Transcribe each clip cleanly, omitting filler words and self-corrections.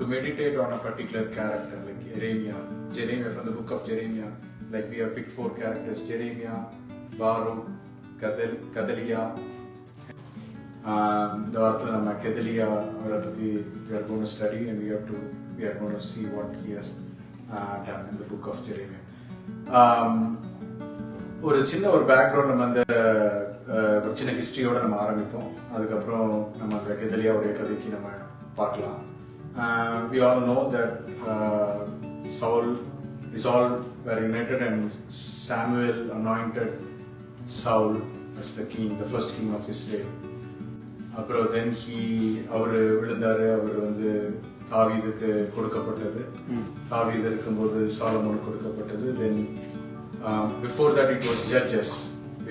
to meditate on a particular character like Jeremiah from the book of Jeremiah. Like we have picked 4 characters: Jeremiah, Baruch, Gedaliah. இந்த வாரத்தில் நம்ம Gedaliah அவரை பற்றி we are going to study and we are going to see what he has done in the book of Jeremiah. ஒரு சின்ன background நம்ம அந்த ஒரு சின்ன ஹிஸ்டரியோட நம்ம ஆரம்பிப்போம். அதுக்கப்புறம் நம்ம அந்த கெதலியாவுடைய கதைக்கு நம்ம பார்க்கலாம். We all know that Saul is all were united and Samuel anointed Saul as the king, the first king of Israel. அப்புறம் then அவர் விழுந்தாரு. அவர் தாவீதுக்கு கொடுக்கப்பட்டது. தாவீது இருக்கும்போது சாலமோனுக்கு கொடுக்கப்பட்டது. then before that it was judges.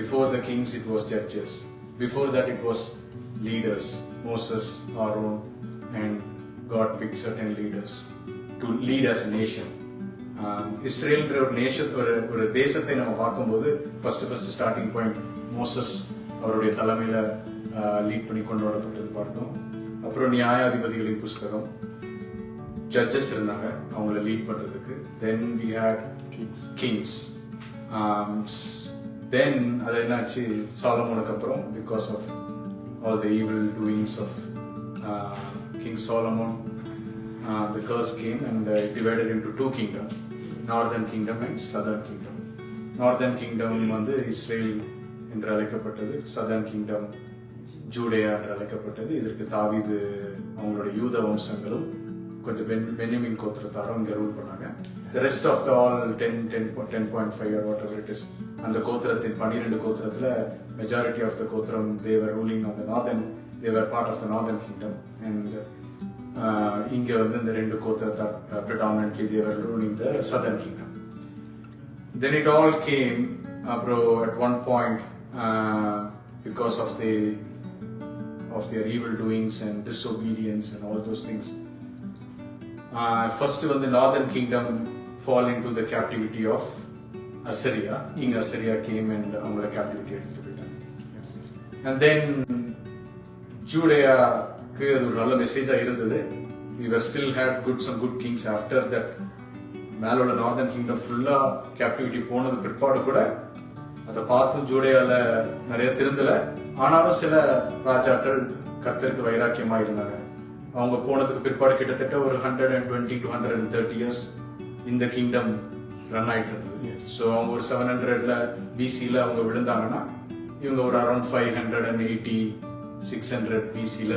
Before the kings it was judges. Before that it was leaders, Moses, Aaron, and God picked certain leaders to lead as a nation. இஸ்ரேல்ன்ற ஒரு nation, ஒரு தேசத்தை நம்ம பார்க்கும்போது ஃபர்ஸ்ட் ஸ்டார்டிங் பாயிண்ட் மோசஸ் அவருடைய தலைமையில lead பண்ணி கொண்டு வரப்பட்டது பார்த்தோம். அப்புறம் நியாயாதிபதிகளின் புஸ்தகம், ஜட்ஜஸ் இருந்தாங்க அவங்கள லீட் பண்றதுக்கு. தென் we had kings. Then அது என்னாச்சு, சாலமோனுக்கு அப்புறம் because of all the evil doings of King Solomon, the curse came and it divided into 2 kingdoms, northern kingdom and southern kingdom. Northern kingdom Israel என்று அழைக்கப்பட்டது. southern kingdom ஜூடேயா என்று அழைக்கப்பட்டது. இதற்கு தாவீது அவங்களுடைய யூத வம்சங்களும் கொஞ்சம் பென்யமின் கோத்திரத்தாரும் இங்க ரூல் பண்ணாங்க. the rest of the all 10.5 or whatever it is, அந்த கோத்திரத்தின் 12 கோத்திரத்துல majority of the கோத்திரம் they were ruling on the northern, they were part of the northern kingdom, and இங்க இந்த 2 கோத்திரத்தார் predominantly they were ruling the southern kingdom. Then it all came at one point because of their evil doings and disobedience and all those things. First the northern kingdom fall into the captivity of Assyria. King Assyria came and அவங்கள captivity எடுத்துட்டு போயிட்டாங்க. And then ஜூடேயாக்கு அது ஒரு நல்ல மெசேஜா இருந்தது. We were still had some good kings after that. மேலோட northern kingdom ஃபுல்லா captivity போனது பிற்பாடு கூட அதை பார்த்து ஜூடேயால நிறைய திருந்தல. ஆனாலும் சில ராஜாக்கள் கர்த்தருக்கு வைராக்கியமா இருந்தாங்க. அவங்க போனதுக்கு பிற்பாடு கிட்டத்தட்ட ஒரு 120 to 130 years இந்த கிங்டம் ரன் ஆயிட்டு இருந்தது. ஸோ அவங்க ஒரு 700 BC-ல அவங்க விழுந்தாங்கன்னா இவங்க ஒரு அரௌண்ட் 580 600 BC-ல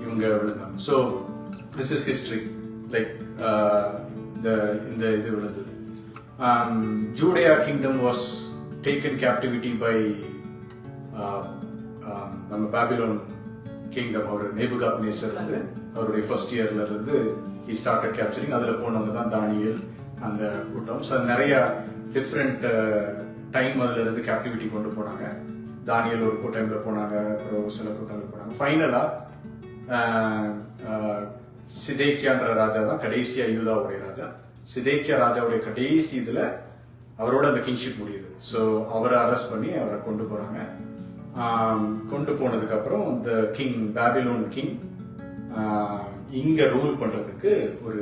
இவங்க விழுந்தாங்க. So this is history like இந்த இது விழுந்தது. Judea kingdom was taken captivity by நம்ம பாபிலோன் கிங்டம். அவர் நேபுகாத்நேச்சர் அவருடைய ஃபர்ஸ்ட் இயர்ல இருந்து he started capturing. அதுல போனவங்க தான் தானியேல் அந்த கூட்டம். ஸோ நிறைய டிஃப்ரெண்ட் டைம் அதுல இருந்து கேப்டிவிட்டி கொண்டு போனாங்க. தானியேல் ஒரு டைம்ல போனாங்க, அப்புறம் சில கூட்டங்கள் போனாங்க. ஃபைனலா சிதேக்கியான்ற ராஜா தான் கடைசியா யூதாவுடைய ராஜா. சிதேக்கியா ராஜாவுடைய கடைசி இதுல அவரோட அந்த கிங்ஷிப் முடியுது. ஸோ அவரை அரெஸ்ட் பண்ணி அவரை கொண்டு போறாங்க. கொண்டு போனதுக்கு அப்புறம் இந்த கிங், பாபிலோன் கிங், இங்க ரூல் பண்றதுக்கு ஒரு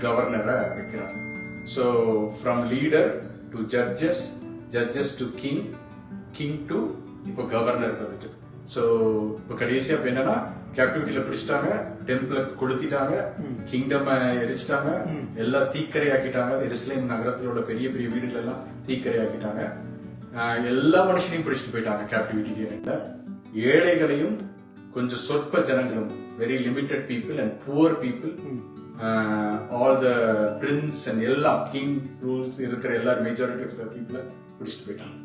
கவர்னரை வைக்கிறார். So from leader to judges to king to இப்போ கவர்னர் வந்துட்டு. ஸோ இப்போ கடைசியா என்னன்னா கேப்டிவிட்டியில பிடிச்சிட்டாங்க, டெம்பிள கொளுத்திட்டாங்க, கிங்டம் எரிச்சிட்டாங்க, எல்லாம் தீக்கரையாக்கிட்டாங்க. எருசலேம் நகரத்திலோட பெரிய பெரிய வீடுகள் எல்லாம் தீக்கரையாக்கிட்டாங்க. எல்லா மனுஷனையும் பிடிச்சிட்டு போயிட்டாங்க கேப்டிவிட்டிக்கு. ஏழைகளையும் கொஞ்சம் சொற்ப ஜனங்களும், very limited people and poor people, all the prince and எல்லாம் கிங் ரூல்ஸ் இருக்கிற எல்லாரும் மெஜாரிட்டி ஆஃப் த பீப்புள பிடிச்சிட்டு போயிட்டாங்க.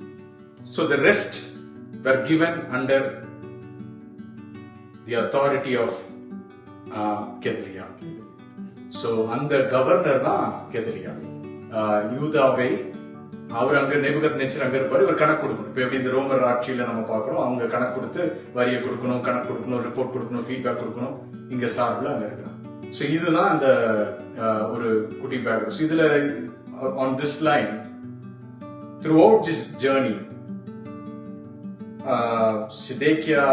So the rest were given under the authority of Gedaliah. So அந்த கவர்னர் தான் கெதலியா. யூதாவை அவர் அங்க நேபுகாத்நேச்சர் அங்க இருப்பாரு, இவர் கணக்கு கொடுக்கணும். இப்ப எப்படி இந்த ரோமர் ஆட்சியில நம்ம பாக்குறோம், அவங்க கணக்கு கொடுத்து வரியை கொடுக்கணும், கணக்கு கொடுக்கணும், ரிப்போர்ட் கொடுக்கணும், ஃபீட்பேக் கொடுக்கணும். இங்க சார்பில் அங்க இருக்கிறான். ஸோ இதுதான் அந்த ஒரு குட்டி பேக். இதுல on this line throughout this journey Zedekiah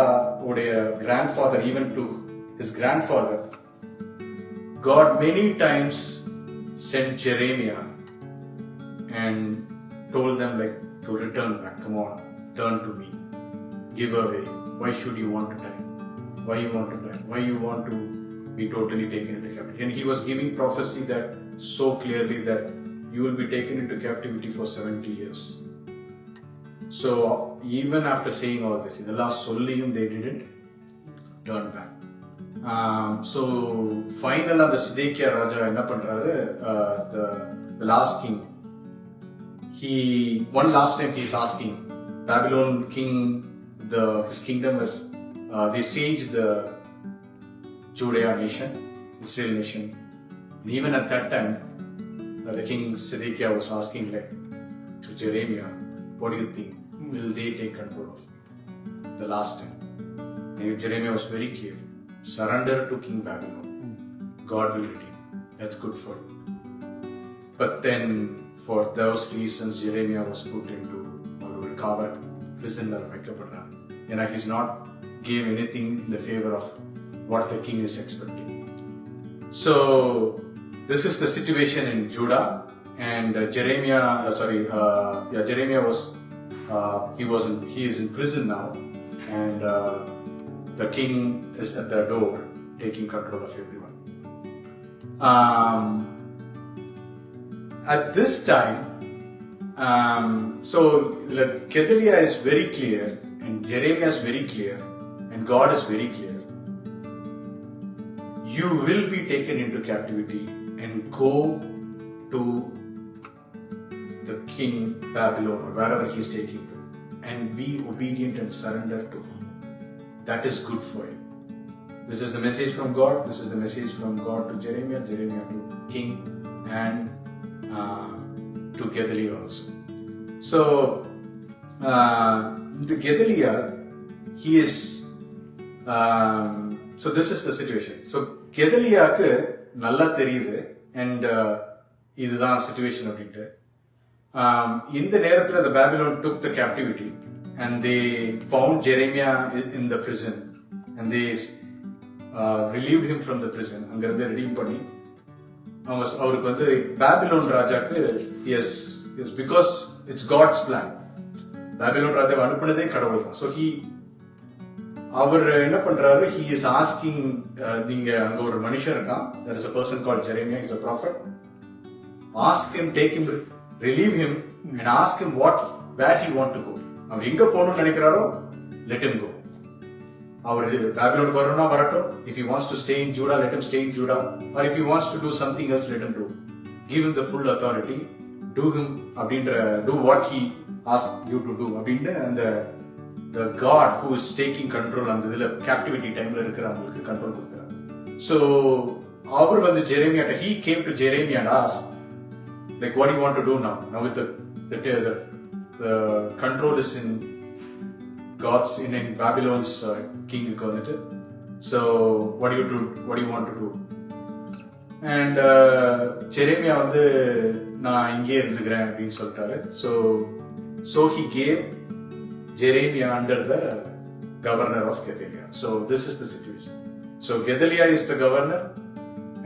உடைய grandfather, even to his grandfather, God many times sent Jeremiah and told them like to return back. Come on, turn to me, give away. Why should you want to die? Why you want to die? Why you want to be totally taken into captivity? And he was giving prophecy that so clearly that you will be taken into captivity for 70 years. So even after saying all this, idella solliyum they didn't turn back. So finally the Zedekiah Raja enna pandraru, the last king, one last time he is asking Babylon king, his kingdom was they sieged the Judea nation, Israel nation, and even at that time the king Zedekiah was asking like to Jeremiah, what do you think, will they take control of me the last time? And Jeremiah was very clear, surrender to King Babylon, God will redeem, that's good for you. But then for those reasons Jeremiah was put into a cover prisoner வைக்கப்படுறார். ஏன்னா he's not gave anything in the favor of what the king is expecting. So this is the situation in Judah, and Jeremiah was he is in prison now, and the king is at the door taking control of everyone. At this time, so Gedaliah is very clear and Jeremiah is very clear and God is very clear. You will be taken into captivity and go to the king Babylon or wherever he is taking you, and be obedient and surrender to him. That is good for you. This is the message from God. This is the message from God to Jeremiah, Jeremiah to king, and to Gedaliah also. So the Gedaliah, he is so this is the situation. So Gedaliahக்கு நல்லா தெரியுது and இதுதான் situation அப்படின்ட்டு. இந்த நேரத்துல the Babylon took the captivity and they found Jeremiah in the prison and they relieved him from the prison. அங்கிருந்து redeem பண்ணி அவருக்கு வந்து பாபிலோன் ராஜாக்கு yes because it's God's plan. Babylon ராஜாவை அனுப்புனதே கடவுள் தான். So அவர் என்ன பண்றாரு, he is asking, நீங்க அங்க ஒரு மனுஷன் இருக்கான், there is a person called Jeremiah, he is a prophet, ask him, take him, relieve him and ask him where he want to go. அவர் எங்க போகணும்னு நினைக்கிறாரோ let him go. அவர் பாபிலோனுக்கு வரணும்னா வரட்டும். If he wants to stay in Judah, let him stay in Judah, or if he wants to do something else, let him do. Give him the full authority, do what he asked you to do அப்படின்ற அந்த the God who is taking control அந்த இதுல captivity timeல இருக்கிறவங்களுக்கு control கொடுக்கிறார். So அவர் வந்து Jeremiah, he came to Jeremiah and asked like what do you want to do now with the control is in God's in Babylon's king க்கு வந்துட்டு. So what do you want to do? And Jeremiah வந்து நான் இங்கே இருந்துக்கிறேன் அப்படின்னு சொல்லிட்டாரு. So he gave Jeremiah under the governor of Gedaliah. So this is the situation. So Gedaliah is the governor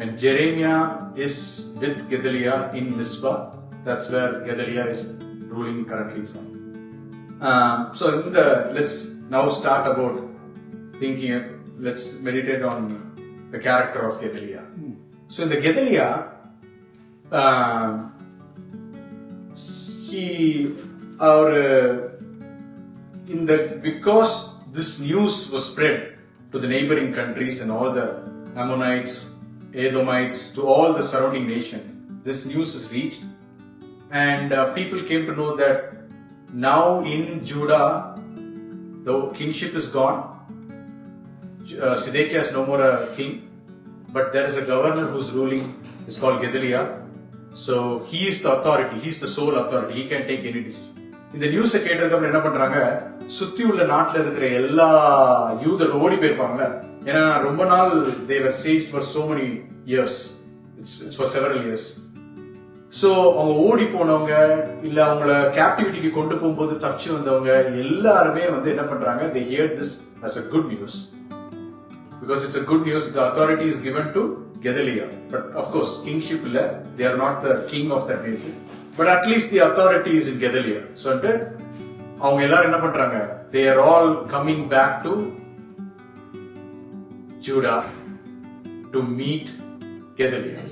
and Jeremiah is with Gedaliah in Mizpah. That's where Gedaliah is ruling currently from. So let's now start about thinking, let's meditate on the character of Gedaliah. So in the Gedaliah, because this news was spread to the neighboring countries and all the Ammonites, Edomites, to all the surrounding nation, this news is reached and people came to know that now in Judah the kingship is gone. Zedekiah is no more a king, but there is a governor who's ruling. It's called Gedaliah. So he is the authority, he is the sole authority, he can take any decision. இந்த news கேட்டதுக்கு அப்புறம் என்ன பண்றாங்க, சுத்தி உள்ள நாட்டுல இருக்கிற எல்லா யூதர் ஓடி போயிருப்பாங்கல்ல, ஏன்னா ரொம்ப நாள் they were sieged for so many years, it's for several years. So அவங்க ஓடி போனவங்க இல்ல அவங்கள கேப்டிவிட்டிக்கு கொண்டு போகும்போது தப்பிச்சு வந்தவங்க எல்லாருமே வந்து என்ன பண்றாங்க, they heard this as a good news because it's a good news. The authority is given to Gedaliah. But of course, kingship illa, they are not the king of that nation. But at least the authority is in Gedaliah. So அவங்க எல்லாரும் என்ன பண்றாங்க? They are all coming back to Judah to meet Gedaliah.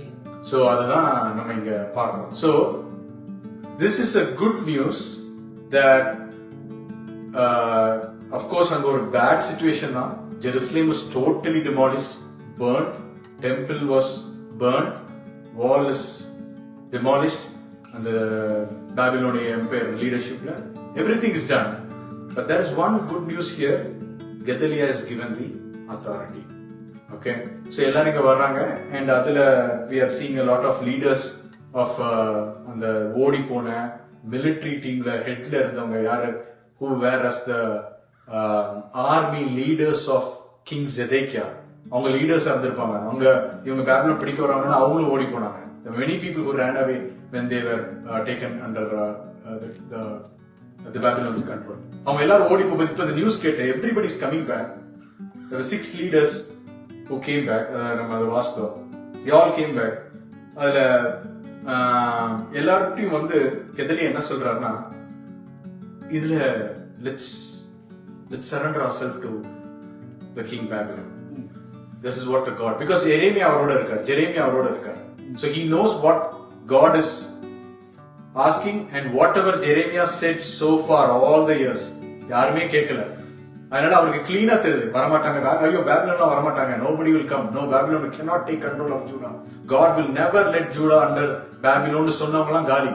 So அதுதான் நம்ம இங்க பார்க்கிறோம். So this is a good news that of course அங்க ஒரு bad situation தான். Jerusalem was totally demolished, burned, temple was burned, wall is demolished, and the Babylonian empire leadership everything is done. But there is one good news here. Gedaliah is given the authority. Okay, so எல்லாரும் இங்க வர்றாங்க and அதுல we are seeing a lot of leaders of அந்த ஓடி போன military teamல ஹெட்ல இருந்தவங்க யாரு who were as the army leaders of King Zedekiah. அவங்க லீடர்ஸ் இருந்திருப்பாங்க. அவங்க இவங்க பேபிலோன் பிடிக்க வராங்கன்னா அவங்களும் ஓடி போனாங்க. Many people who ran away when they were taken under the Babylon's control. அவங்க எல்லாரும் ஓடி போய் இப்ப the news கேட்ட everybody is coming back. There were 6 leaders who came back. நம்ம அது வாஸ்தவம். They all came back. அதுல எல்லார்ட்டையும் வந்து கெதலியா என்ன சொல்றாருன்னா இதுல let's surrender ourselves to the king Babylon. This is what the God, because Jeremiah அவரோட இருக்கார். So he knows what God is asking and whatever Jeremiah said so far all the years யாருமே கேட்கல. அதனால அவருக்கு கிளீனா தெரியுது வரமாட்டாங்க. ஐயோ பேபிலோன்லாம் வரமாட்டாங்க. Nobody will come. No, Babylon cannot take control of Judah. God will never let Judah under Babylon சொன்னவங்கலாம் காலி.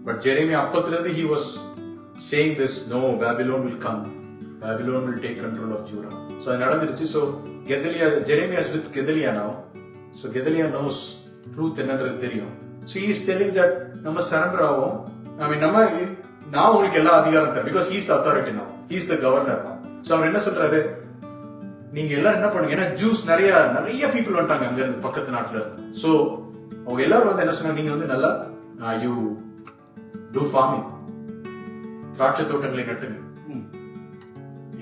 But Jeremiah அப்பத்துல இருந்து he was saying this, no, Babylon will come. Babylon will take control of Judah. So அது நடந்துருச்சு. So Jeremiah is with Gedaliah now. So Gedaliah knows truth என்னன்றது தெரியும். So he is telling that நம்ம surrender ஆவோம். நான் உங்களுக்கு எல்லா அதிகாரம் தரேன் because he is the authority now. He is the governor now. So அவர் என்ன சொல்றாரு? நீங்க எல்லாரும் என்ன பண்ணுங்க? ஏன்னா ஜூஸ் நிறைய people வந்துட்டாங்க அங்க இருந்து பக்கத்து நாட்டுல இருந்து. So அவங்க எல்லாரும் வந்து என்ன சொன்னாங்க? நீங்க வந்து நல்லா you do farming. திராட்சை தோட்டங்களை நட்டுங்க.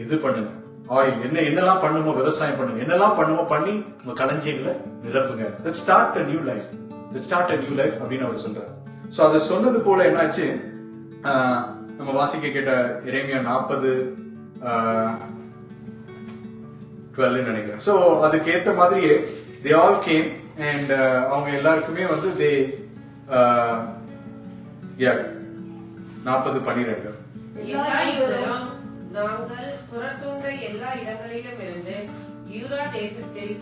இது பண்ணுங்க. ஆயில் என்னெல்லாம் பண்ணுமோ விவசாயம் பண்ணுங்க. என்னெல்லாம் பண்ணுமோ பண்ணி உங்க களஞ்சியங்களை நிரப்புங்க. Let's start a new life. அப்படின்னு அவர் சொல்றாரு. சோ அது சொன்னது போல என்னாச்சு? நம்ம வாசிக்க கேட்ட எரேமியா 40:12 நினைக்கிறேன். சோ அதுக்கு ஏத்த மாதிரியே they all came and அவங்க எல்லாருக்குமே வந்து they 40:12 நாங்கள் புறத்துண்ட எல்லா இடங்களிலும் இருந்து யூதா தேசத்தில்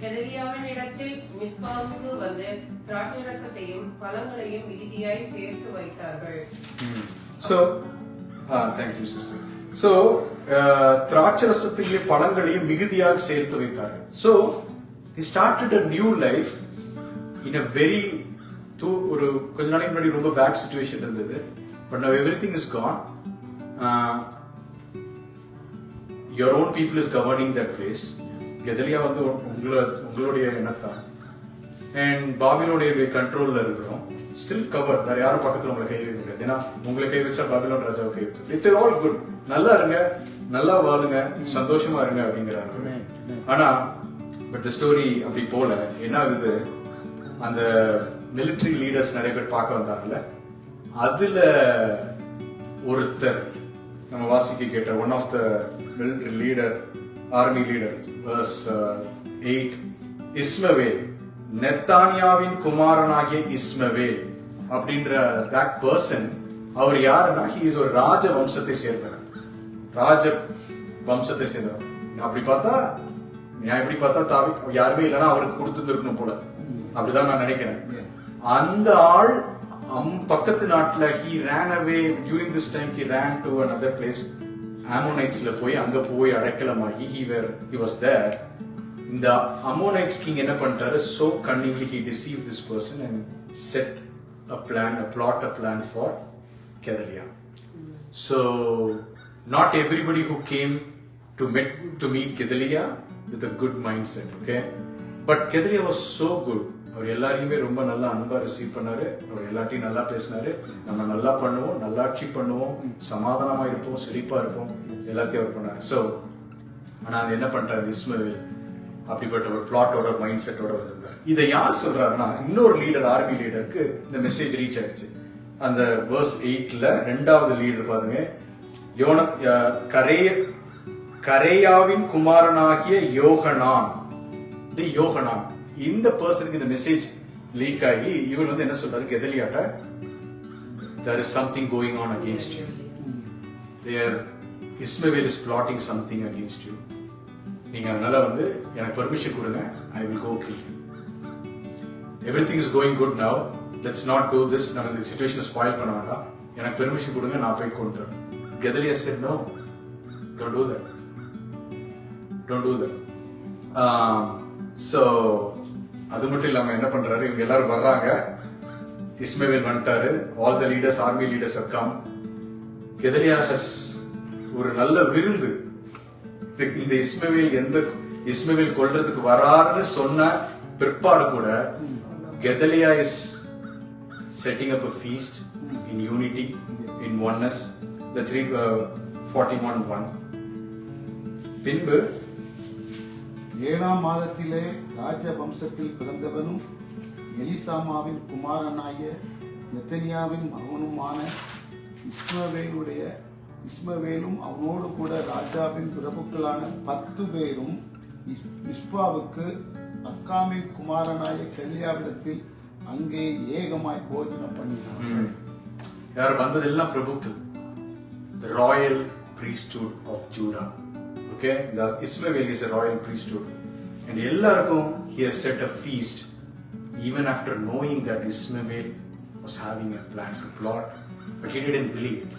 கெதலியாவின் இடத்தில் மிஸ்பாவுக்கு வந்து திராட்சரசத்தையும் பழங்களையும் மிகுதியாய் சேர்த்து வைத்தார்கள். So thank you sister. So திராட்சரசத்தையும் பழங்களையும் மிகுதியாக சேர்த்து வைத்தார்கள். So they started a new life in a very ஒரு கொஞ்ச நாளைக்கு முன்னாடி ரொம்ப பேட் சிச்சுவேஷன் இருந்தது. But now everything is gone. Your own people is governing that place. Gedaliah வந்து உங்களுடைய இனத்தான். And பாபிலோனுடைய கண்ட்ரோல்ல இருக்கிறோம். Still covered. வேற யாரும் பக்கத்துல உங்களை கை வைக்க முடியாது. ஏன்னா உங்களை கை வச்சா பாபிலோன் ராஜாவை கை வச்சு. It's all good. நல்லா இருங்க, நல்லா வாழுங்க, சந்தோஷமா இருங்க அப்படிங்கிறாரு. ஆனா பட் the story அப்படி போல என்ன ஆகுது? அந்த military leaders நிறைய பேர் பார்க்க வந்தாங்கல்ல, அதுல ஒருத்தர் நம்ம வாசிக்க கேட்ட one of the military leader, army leader, verse 8, இஸ்மவேல், நெத்தானியாவின் குமாரனாகிய இஸ்மவேல் அப்படின்ற that person, அவர் யாருன்னா he is ஒரு ராஜ வம்சத்தை சேர்ந்தவர். அப்படி பார்த்தா யாருமே இல்லைன்னா அவருக்கு கொடுத்துருக்கணும் போல, அப்படிதான் நான் நினைக்கிறேன். அந்த ஆள் பக்கத்து நாட்டுல he ran away during this time. He ran to another place, Ammonites-ல போய் அங்க போய் அடக்கலமாகி he was there. இந்த Ammonites king என்ன பண்ணிட்டாரு? So cunningly he deceived this person and set a plan for Gedaliah. So not everybody who came to meet Gedaliah with a good mindset, okay? But Gedaliah was so good. அவர் எல்லாரையுமே ரொம்ப நல்லா அன்பா receive பண்ணாரு. அவர் எல்லாத்தையும் நல்லா பேசினாரு. நம்ம நல்லா பண்ணுவோம், நல்லாட்சி பண்ணுவோம், சமாதானமா இருப்போம், செழிப்பா இருப்போம், எல்லாத்தையும் அவர் பண்ணாரு. சோ ஆனா அது என்ன பண்றாரு? இஸ்மவேல் அப்படிப்பட்ட ஒரு பிளாட்டோட மைண்ட் செட்டோட வந்திருந்தார். இதை யார் சொல்றாருன்னா, இன்னொரு லீடர், ஆர்மி லீடருக்கு இந்த மெசேஜ் ரீச் ஆயிடுச்சு. அந்த verse 8ல ரெண்டாவது லீடர் பாருங்க, கரேயாவின் குமாரனாகிய யோகனான். இந்த பர்சனுக்கு இந்த மெசேஜ் லீக் ஆகி இவர் வந்து என்ன சொல்றாரு கெதலியாட்ட, there is something going on against you. Ismael is plotting something against you. நீங்க அதனால வந்து எனக்கு பெர்மிஷன் கொடுங்க, I will go kill him. Everything is going good now. Let's not do this. நம்ம இந்த சிச்சுவேஷனை ஸ்பாயில் பண்ண வேண்டாம். எனக்கு பெர்மிஷன் கொடுங்க, நான் போய் கொன்றுறேன். Gedaliah said no. Don't do that. Don't do that. So அது மட்டும் இல்லாம என்ன பண்றாரு, இவங்க எல்லாரும் வர்றாங்க, இஸ்மவேல் வந்துட்டாரு, all the leaders, army leaders have come. Gedaliah has ஒரு நல்ல விருந்து. இந்த இஸ்மவேல் கொல்றதுக்கு வராருன்னு சொன்ன பிற்பாடு கூட Gedaliah is setting up a feast in unity, in oneness. Let's read 41:1. பின்பு 7ஆம் மாதத்திலே ராஜ வம்சத்தில் பிறந்தவனும் எலிசாமாவின் குமாரனாகிய நெத்தனியாவின் மகனுமான இஸ்மவேலும் அவனோடு கூட ராஜாவின் பிரபுக்களான 10 பேரும் மிஸ்பாவுக்கு அக்காமின் குமாரனாகிய கெலியாவிடத்தில் அங்கே ஏகமாய் போஜனம் பண்ணினார்கள். யார் வந்ததெல்லாம் பிரபுக்கள், the royal priesthood of Judah. Okay, Ismael is a royal priesthood, and எல்லாருக்கும் he has set a feast even after knowing that Ismael was having a plan to plot, but he didn't believe it.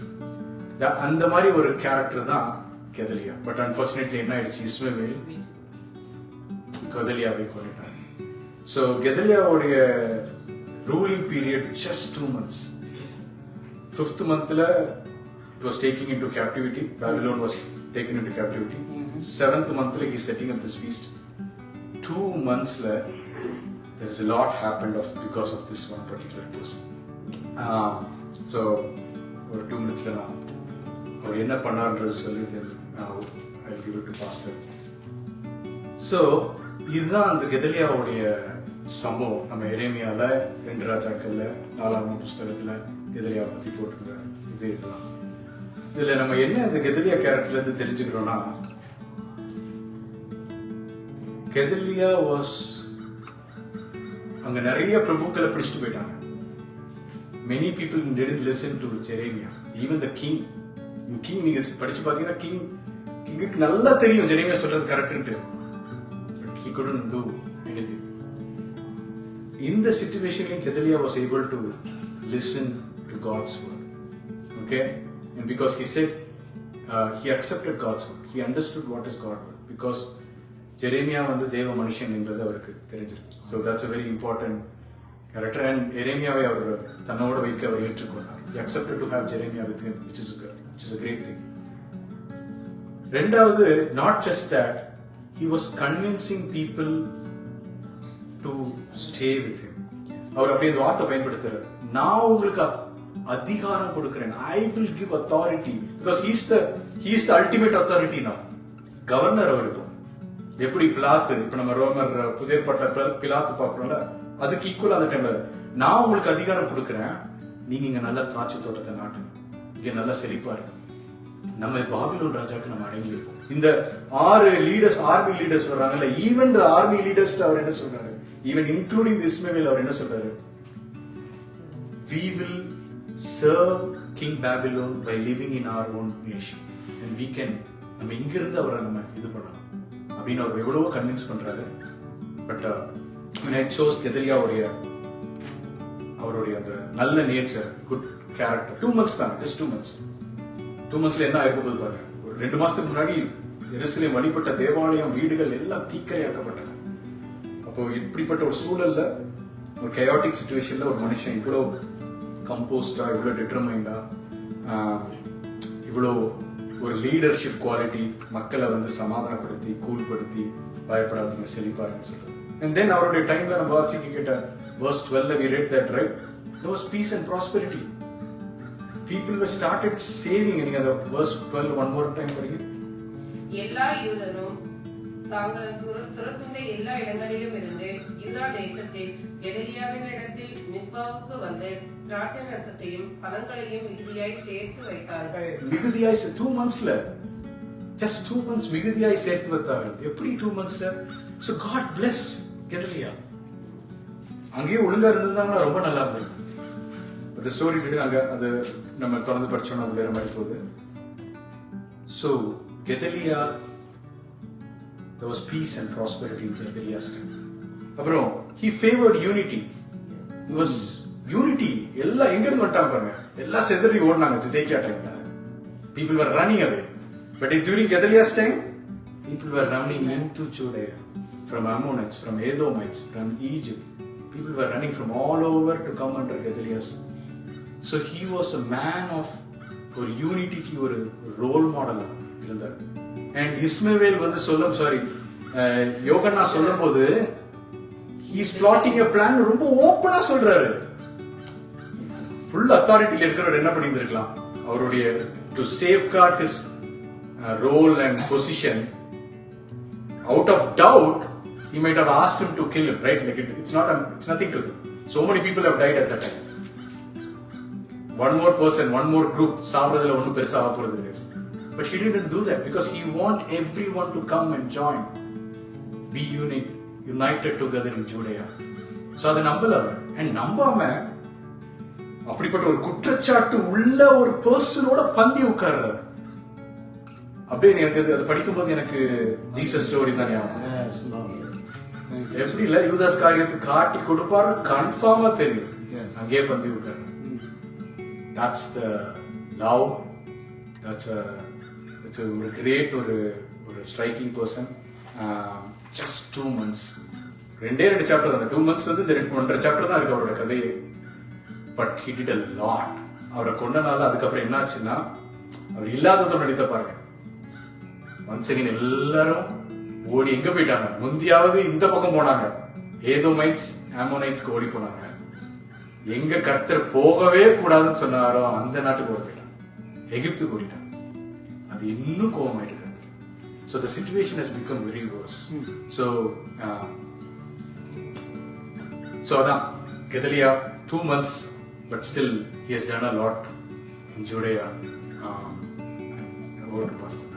அந்த மாதிரி ஒரு character தான் Gedaliah. But unfortunately என்ன ஆயிடுச்சு, Ishmael கெதலியாவை கொண்டுட்டார். ஸோ கெதலியாவுடைய ruling period just 2 months. 5th monthல it was taking into captivity. Babylon was taken into captivity. 7th monthல he is setting up this feast. 2 monthsல there is a lot happened because of this one particular person. So ஒரு 2 minutesல நான் அவர் என்ன பண்ணார்ன்றது சொல்லி I'll give it to pastor. So இதுதான் அந்த கெதலியாவுடைய சம்பவம். நம்ம எரேமியால 2 ராஜாக்கள்ல 4ஆம் புஸ்தகத்துல கெதலியா பத்தி போட்டிருக்கிற இதுதான். இதுல நம்ம என்ன இந்த கெதலியா கேரக்டர்ல இருந்து தெரிஞ்சுக்கிறோம்னா, கெதலியா வாஸ் அங்க நிறைய பிரபுக்களை பிடிச்சிட்டு போயிட்டாங்க. Many people didn't listen to Jeremiah. Even the king நீங்க படிச்சு பாத்தீங்கன்னா கிங்குக்கு நல்லா தெரியும் ஜெரேமியா சொல்றது கரெக்ட்னு, but he couldn't do anything. In the situation, Gedaliah was able to listen to God's word. Okay, and because he said he accepted God's word, he understood what is God's word, because Jeremiah வந்து தேவ மனுஷன் என்பது அவருக்கு தெரிஞ்சிருக்கு. So that's a very important character, and Jeremiah அவர் தன்னோட வைக்க அவர் ஏற்றுக்கொண்டார். He accepted to have Jeremiah with him, which is a great thing. ரெண்டாவது, not just that, he was convincing people to stay with him. அவர் அப்படியே இந்த வார்த்தை பயன்படுத்துறாரு, நான் உங்களுக்கு அதிகாரம் கொடுக்கிறேன், I will give authority, because he is the ultimate authority now. Governor அவர். இப்போ எப்படி பிலாத்து, இப்ப நம்ம ரோமர் புதிய ஏற்பாட்டுல பிலாத்து பார்க்கறோம்ல, அதுக்கு ஈக்குவல் அந்த டைம்ல நான் உங்களுக்கு அதிகாரம் கொடுக்கிறேன், நீங்க இங்க நல்ல திராட்சை தோட்டத்தை நாட்டுங்க, இங்க நல்லா செழிப்பா இருக்கு. நம்ம பாபிலோன் ராஜாக்கு நம்ம அடங்கி இருக்கோம். இந்த 6 லீடர்ஸ், ஆர்மி லீடர்ஸ் வர்றாங்கல்ல, ஈவன் தி ஆர்மி லீடர்ஸ் அவர் என்ன சொல்றாரு, ஈவன் இன்க்ளூடிங் இஸ்மவேல் அவர் என்ன சொல்றாரு, we will serve King Babylon by living in our own nation, and we can, நம்ம இங்க இருந்து அவரை நம்ம இது பண்ணலாம் அப்படின்னு அவர் எவ்வளவோ கன்வின்ஸ் பண்றாரு. But when I chose Gedaliah அவருடைய அந்த நல்ல நேச்சர், குட் கேரக்டர், 2 months தான், just 2 months. 2 monthsல என்ன ஆயிருக்க போது பாருங்க. ஒரு 2 மாசத்துக்கு முன்னாடி எருசலேம் வழிபட்ட தேவாலயம், வீடுகள் எல்லாம் தீக்கிரையாக்கப்பட்டன. அப்போ இப்படிப்பட்ட ஒரு சூழல்ல, ஒரு கயாட்டிக் சிச்சுவேஷன்ல ஒரு மனுஷன் இவ்வளோ கம்போஸ்டா, இவ்வளோ டிட்டர்மைண்டா, இவ்வளோ ஒரு லீடர்ஷிப் குவாலிட்டி, மக்களை வந்து சமாதானப்படுத்தி கூல்படுத்தி பயப்படாதீங்க செழிப்பாருன்னு சொல்றது. And then அவருடைய டைம்ல நம்ம வாசிக்க கேட்ட verse 12 we read that, right? There was peace and prosperity. People were started saving. நீங்க அந்த verse 12 one more time படிங்க. எல்லா யூதரும் தாங்கள் துரத்துண்ட எல்லா இடங்களிலும் இருந்து யூதா தேசத்தில் கெதலியாவின் இடத்தில் மிஸ்பாவுக்கு வந்து திராட்சை ரசத்தையும் பழங்களையும் மிகுதியாய் சேர்த்து வைத்தார்கள். மிகுதியாய் 2 monthsல just 2 months மிகுதியாய் சேர்த்து வைத்தார்கள். எப்படி 2 monthsல? So God blessed Gedaliah. அங்கேயே ஒழுங்கா இருந்திருந்தாங்கன்னா ரொம்ப நல்லா இருந்தது. அந்த ஸ்டோரி அங்க அது நம்ம தொடர்ந்து படிச்சோம்னா அது வேற மாதிரி போகுது. So Gedaliah, there was peace and prosperity in Gedalia's time. அப்புறம் he favored unity. It was unity. எல்லாம் எங்க இருந்து வந்துட்டாங்க பாருங்க. எல்லாம் செதறி ஓடுனாங்க சிதேக்கியா டைம்ல. People were running away. But during Gedalia's time, people were running into Judea from Ammonites, from Edomites, from Egypt. People were running from all over to come under Gedalia's. So he was a man of ஒரு யூனிட்டிக்கு ஒரு role மாடலா இருந்தார். And இஸ்மவேல் வந்து யோகன்னா சொல்லும்போது he is plotting a plan ரொம்ப ஓப்பனா சொல்றாரு. Full அத்தாரிட்டில இருக்கிறவர் என்ன பண்ணியிருந்திருக்கலாம்? அவருடைய to safeguard his role and position, out of doubt he might have asked him to kill him, right? Like it's nothing to him. So many people have died at that time. One more person, one more group சாவறதுல ஒண்ணும் பெருசா ஆக போறது இல்ல. But he didn't do that because he want everyone to come and join, be united together in Judea. So அதை நம்பல அவர். And நம்பாம அப்படிப்பட்ட ஒரு குற்றச்சாட்டு உள்ள ஒரு பர்சனோட பந்தி உட்கார்றாரு. அப்படியே எனக்கு அது படிக்கும்போது எனக்கு ஜீசஸ் ஸ்டோரி தான் ஞாபகம். எப்படி இல்ல யூதாஸ் காரியத்தை காட்டி கொடுப்பாரு கன்ஃபார்மா தெரியும். அங்கே பந்தி உட்கார்றாரு. That's the love. That's a great ஒரு striking person. Just 2 months. ரெண்டே சாப்டர் தான். 2 months வந்து இந்த 1.5 சாப்டர் தான் இருக்கு அவரோட கதையே. But he did a lot. அவரை கொண்டனால அதுக்கப்புறம் என்ன ஆச்சுன்னா அவர் இல்லாததோட நடித்த பாருங்க. ஒன்ஸ் அகைன் எல்லாரும் ஓடி எங்க போயிட்டாங்க? முந்தியாவது இந்த பக்கம் போனாங்க, ஏதோமைட்ஸ் ஆமோனைட்ஸ்க்கு ஓடி போனாங்க. எங்க கர்த்தர் போகவே கூடாதுன்னு சொன்னாரோ அந்த நாட்டுக்கு ஓடி போயிட்டாங்க, எகிப்துக்கு ஓடிட்டாங்க. அது இன்னும் கோபமாயிட்டு. So the situation has become very worse. So அதான் Gedaliah 2 months, but still he has done a lot in Judea. Over to Pastor.